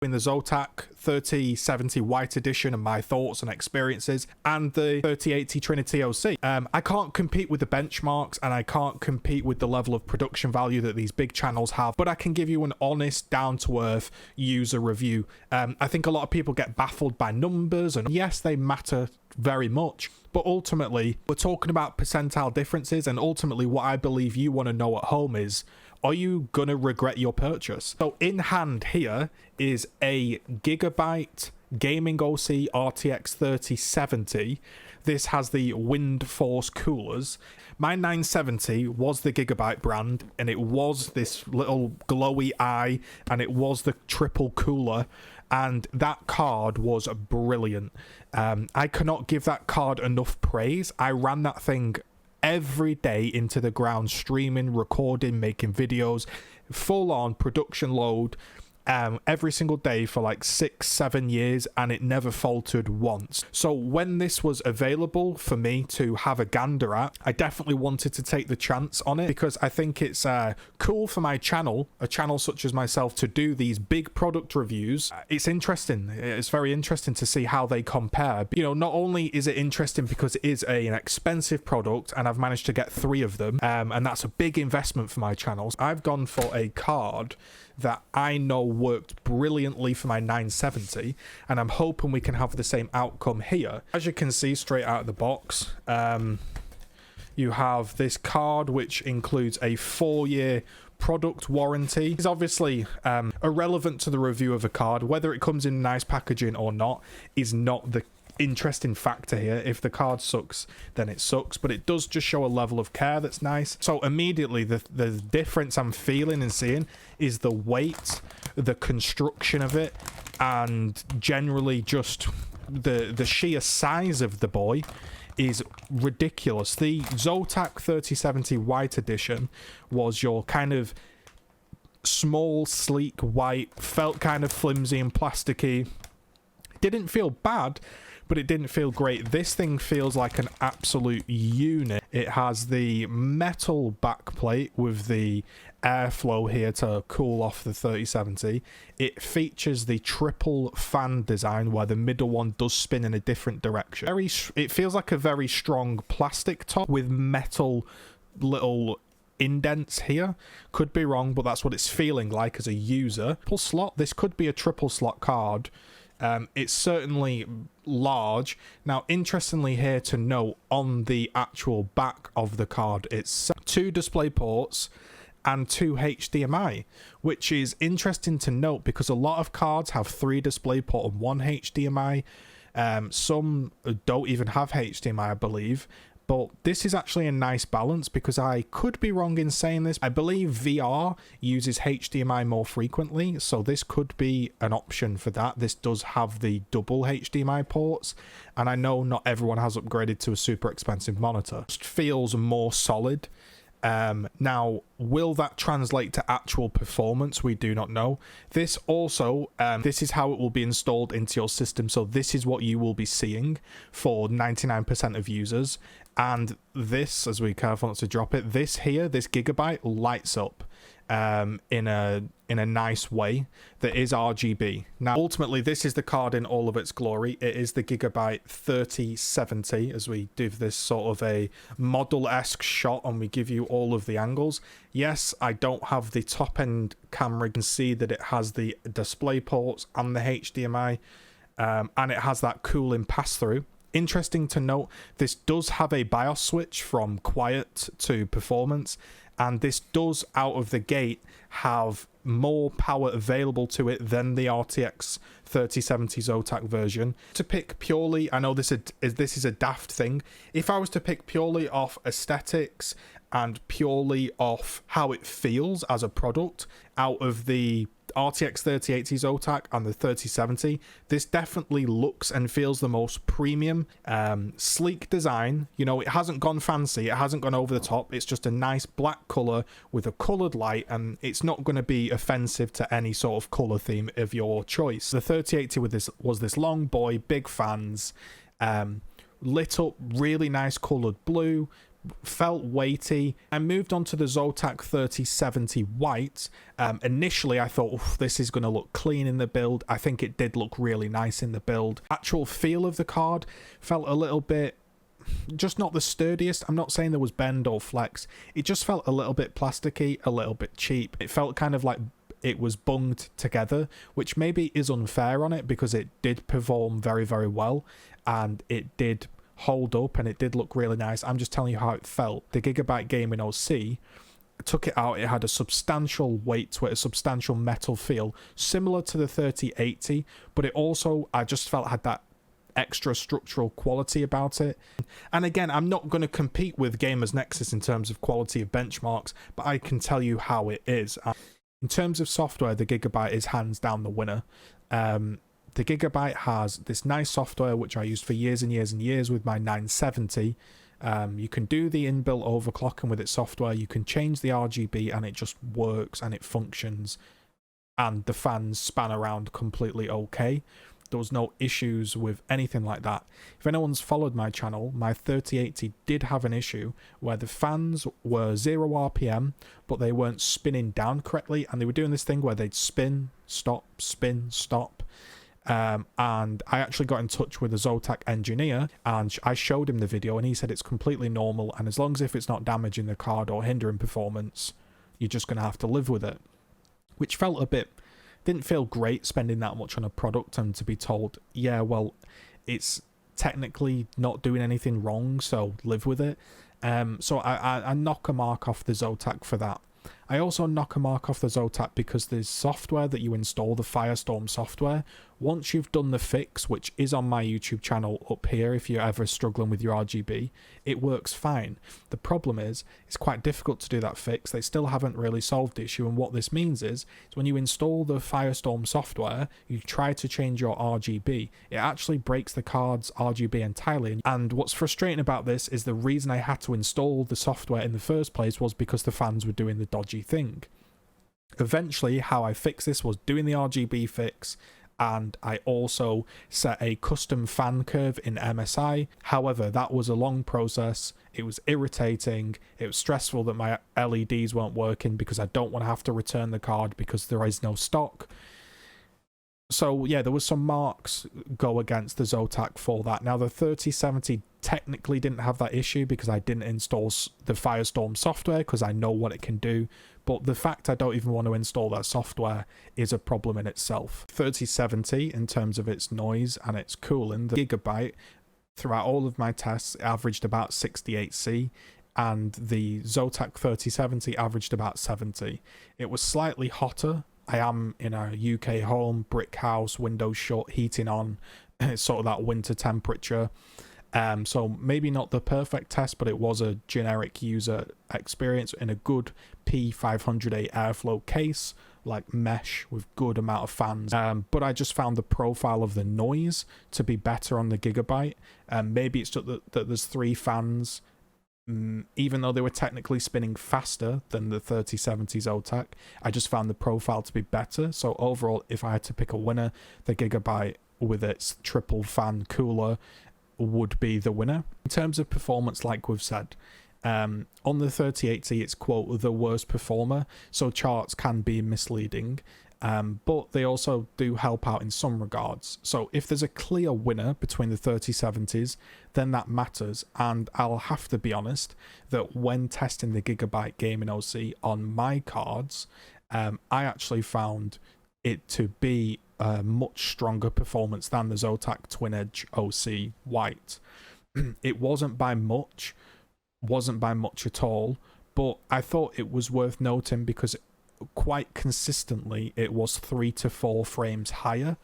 in the Zotac 3070 White Edition and my thoughts and experiences, and the 3080 Trinity OC. I can't compete with the benchmarks, and I can't compete with the level of production value that these big channels have, but I can give you an honest, down-to-earth user review. I think a lot of people get baffled by numbers, and yes, they matter very much, but ultimately we're talking about percentile differences, and ultimately what I believe you want to know at home is, are you gonna regret your purchase? So in hand here is a Gigabyte Gaming OC RTX 3070. This has the wind force coolers. My 970 was the Gigabyte brand, and it was this little glowy eye, and it was the triple cooler, and that card was brilliant. I cannot give that card enough praise. I ran that thing every day into the ground, streaming, recording, making videos, full on production load, every single day for like 6-7 years, and it never faltered once. So when this was available for me to have a gander at, I definitely wanted to take the chance on it, because I think it's cool for my channel, a channel such as myself, to do these big product reviews. It's interesting. It's very interesting to see how they compare. You know, not only is it interesting because it is an expensive product, and I've managed to get 3 of them, and that's a big investment for my channels. I've gone for a card that I know worked brilliantly for my 970, and I'm hoping we can have the same outcome here. As you can see straight out of the box, you have this card which includes a 4-year product warranty. It's obviously irrelevant to the review of a card. Whether it comes in nice packaging or not is not the interesting factor here. If the card sucks, then it sucks, but it does just show a level of care that's nice. So immediately the difference I'm feeling and seeing is the weight, the construction of it, and generally just the sheer size of the boy is ridiculous. The Zotac 3070 White Edition was your kind of small, sleek white, felt kind of flimsy and plasticky. Didn't feel bad, but it didn't feel great. This thing feels like an absolute unit. It has the metal backplate with the airflow here to cool off the 3070. It features the triple fan design where the middle one does spin in a different direction. It feels like a very strong plastic top with metal little indents here. Could be wrong, but that's what it's feeling like as a user. Triple slot. This could be a triple slot card. It's certainly large. Now, interestingly here to note, on the actual back of the card, it's 2 display ports and 2 HDMI, which is interesting to note because a lot of cards have 3 display port and 1 HDMI. Some don't even have HDMI, I believe. But this is actually a nice balance, because I could be wrong in saying this. I believe VR uses HDMI more frequently, so this could be an option for that. This does have the double HDMI ports, and I know not everyone has upgraded to a super expensive monitor. It feels more solid. Now, will that translate to actual performance? We do not know. This also, this is how it will be installed into your system, so this is what you will be seeing for 99% of users. And this, as we careful not to drop it, this here, this Gigabyte lights up in a nice way that is RGB. Now, ultimately, this is the card in all of its glory. It is the Gigabyte 3070, as we do this sort of a model-esque shot, and we give you all of the angles. Yes, I don't have the top-end camera. You can see that it has the display ports and the HDMI, and it has that cooling pass-through. Interesting to note, this does have a BIOS switch from quiet to performance, and this does out of the gate have more power available to it than the RTX 3070 Zotac version. To pick purely, I know this is a daft thing, if I was to pick purely off aesthetics and purely off how it feels as a product out of the RTX 3080 Zotac and the 3070, this definitely looks and feels the most premium. Sleek design, you know, it hasn't gone fancy, it hasn't gone over the top, it's just a nice black color with a colored light, and it's not going to be offensive to any sort of color theme of your choice. The 3080 with this was this long boy, big fans, lit up really nice colored blue, felt weighty. I moved on to the Zotac 3070 white. Initially I thought, oof, this is going to look clean in the build. I think it did look really nice in the build. Actual feel of the card felt a little bit, just not the sturdiest. I'm not saying there was bend or flex. It just felt a little bit plasticky, a little bit cheap. It felt kind of like it was bunged together, which maybe is unfair on it because it did perform very, very well and it did hold up and it did look really nice. I'm just telling you how it felt. The Gigabyte Gaming OC, took it out, it had a substantial weight to it, a substantial metal feel, similar to the 3080, but it also, I just felt, had that extra structural quality about it. And again, I'm not going to compete with Gamers Nexus in terms of quality of benchmarks, but I can tell you how it is. In terms of software, the Gigabyte is hands down the winner. The Gigabyte has this nice software which I used for years and years and years with my 970. You can do the inbuilt overclocking with its software. You can change the RGB and it just works and it functions. And the fans span around completely okay. There was no issues with anything like that. If anyone's followed my channel, my 3080 did have an issue where the fans were 0 RPM, but they weren't spinning down correctly. And they were doing this thing where they'd spin, stop, spin, stop. And I actually got in touch with a Zotac engineer and I showed him the video and he said it's completely normal, and as long as if it's not damaging the card or hindering performance, you're just going to have to live with it. Which felt a bit, didn't feel great spending that much on a product and to be told, yeah, well, it's technically not doing anything wrong, so live with it. So I knock a mark off the Zotac for that. I also knock a mark off the Zotac because the software that you install, the Firestorm software, once you've done the fix, which is on my YouTube channel up here if you're ever struggling with your RGB, it works fine. The problem is, it's quite difficult to do that fix. They still haven't really solved the issue, and what this means is when you install the Firestorm software, you try to change your RGB, it actually breaks the card's RGB entirely. And what's frustrating about this is the reason I had to install the software in the first place was because the fans were doing the dodgy thing. Eventually, how I fixed this was doing the RGB fix, and I also set a custom fan curve in MSI. However, that was a long process. It was irritating. It was stressful that my LEDs weren't working because I don't want to have to return the card because there is no stock. So yeah, there was some marks go against the Zotac for that. Now the 3070 technically didn't have that issue because I didn't install the Firestorm software because I know what it can do. But the fact I don't even want to install that software is a problem in itself. 3070, in terms of its noise and its cooling, the Gigabyte, throughout all of my tests, averaged about 68C, and the Zotac 3070 averaged about 70. It was slightly hotter. I am in a UK home, brick house, windows shut, heating on, sort of that winter temperature. So maybe not the perfect test, but it was a generic user experience in a good P500A airflow case, like mesh with good amount of fans. But I just found the profile of the noise to be better on the Gigabyte. Maybe it's just that there's 3 fans, even though they were technically spinning faster than the 3070 Zotac. I just found the profile to be better. So overall, if I had to pick a winner, the Gigabyte with its triple fan cooler would be the winner. In terms of performance, like we've said, on the 3080 it's quote the worst performer, so charts can be misleading, but they also do help out in some regards. So if there's a clear winner between the 3070s, then that matters. And I'll have to be honest that when testing the Gigabyte Gaming OC on my cards, I actually found it to be a much stronger performance than the Zotac Twin Edge OC White. It wasn't by much at all, but I thought it was worth noting because quite consistently it was 3 to 4 frames higher,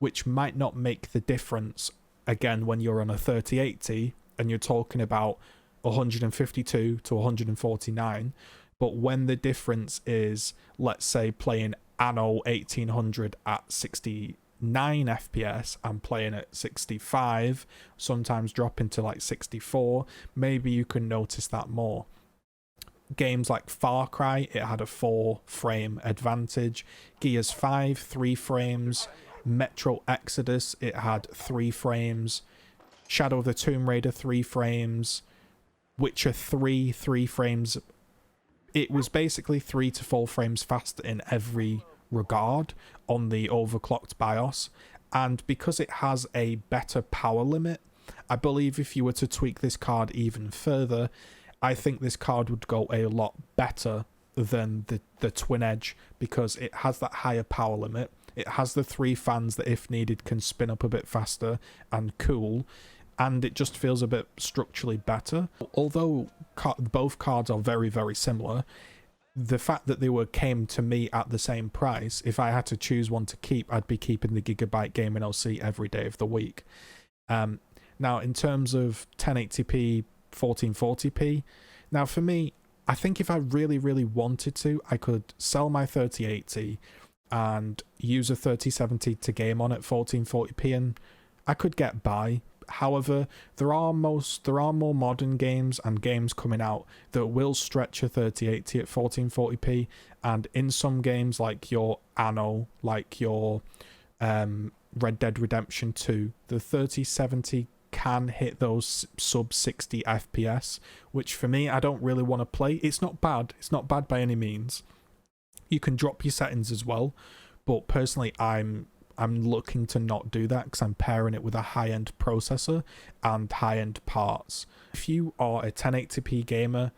which might not make the difference again when you're on a 3080 and you're talking about 152 to 149. But when the difference is, let's say, playing Anno 1800 at 69 FPS and playing at 65, sometimes dropping to like 64, maybe you can notice that more. Games like Far Cry, it had a 4-frame advantage. Gears 5, 3 frames. Metro Exodus, it had 3 frames. Shadow of the Tomb Raider, 3 frames. Witcher 3 frames. It was basically 3 to 4 frames faster in every regard on the overclocked BIOS, and because it has a better power limit, I believe if you were to tweak this card even further, I think this card would go a lot better than the Twin Edge, because it has that higher power limit. It has the 3 fans that if needed can spin up a bit faster and cool, and it just feels a bit structurally better. Although both cards are very, very similar, the fact that they came to me at the same price, if I had to choose one to keep, I'd be keeping the Gigabyte Gaming OC every day of the week. Now, in terms of 1080p, 1440p, now for me, I think if I really, really wanted to, I could sell my 3080 and use a 3070 to game on at 1440p, and I could get by. However, there are more modern games and games coming out that will stretch a 3080 at 1440p, and in some games like your Anno, like your Red Dead Redemption 2, the 3070 can hit those sub 60 FPS, which for me, I don't really want to play. It's not bad by any means. You can drop your settings as well, but personally I'm looking to not do that because I'm pairing it with a high-end processor and high-end parts. If you are a 1080p gamer,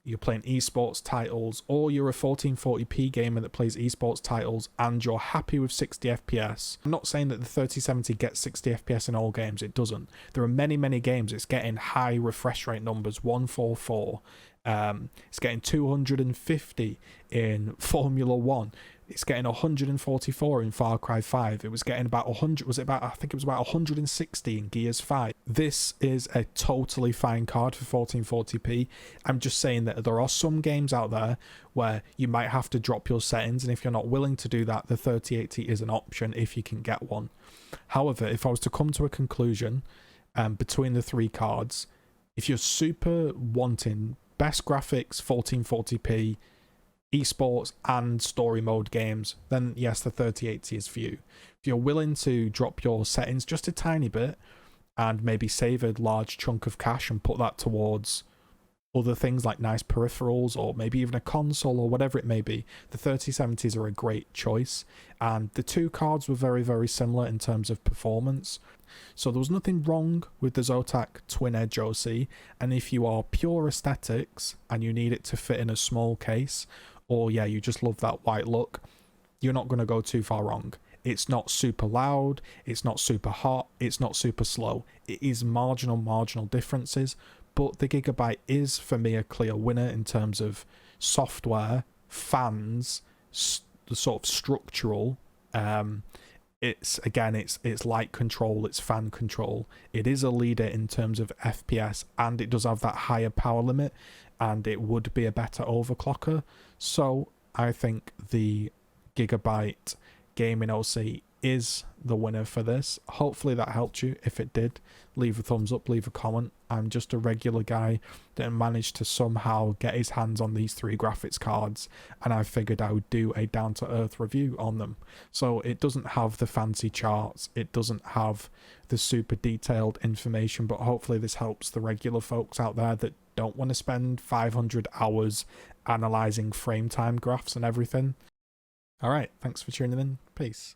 you're playing esports titles, or you're a 1440p gamer that plays esports titles and you're happy with 60 FPS, I'm not saying that the 3070 gets 60 FPS in all games, it doesn't. There are many games it's getting high refresh rate numbers, 144, it's getting 250 in Formula 1, it's getting 144 in Far Cry 5. It was getting about 100. I think it was about 160 in Gears 5. This is a totally fine card for 1440p. I'm just saying that there are some games out there where you might have to drop your settings, and if you're not willing to do that, the 3080 is an option if you can get one. However, if I was to come to a conclusion between the 3 cards, if you're super wanting best graphics, 1440p, esports and story mode games, then yes, the 3080 is for you. If you're willing to drop your settings just a tiny bit and maybe save a large chunk of cash and put that towards other things like nice peripherals or maybe even a console or whatever it may be, the 3070s are a great choice. And the 2 cards were very, very similar in terms of performance, so there was nothing wrong with the Zotac Twin Edge OC. And if you are pure aesthetics and you need it to fit in a small case, or yeah, you just love that white look, you're not going to go too far wrong. It's not super loud, it's not super hot, it's not super slow. It is marginal differences, but the Gigabyte is for me a clear winner in terms of software, fans, the sort of structural. It's light control, it's fan control. It is a leader in terms of FPS, and it does have that higher power limit, and it would be a better overclocker. So I think the Gigabyte Gaming OC is the winner for this. Hopefully that helped you. If it did, leave a thumbs up, leave a comment. I'm just a regular guy that managed to somehow get his hands on these 3 graphics cards, and I figured I would do a down-to-earth review on them. So it doesn't have the fancy charts, it doesn't have the super detailed information, but hopefully this helps the regular folks out there that don't want to spend 500 hours analyzing frame time graphs and everything. Alright, thanks for tuning in. Peace.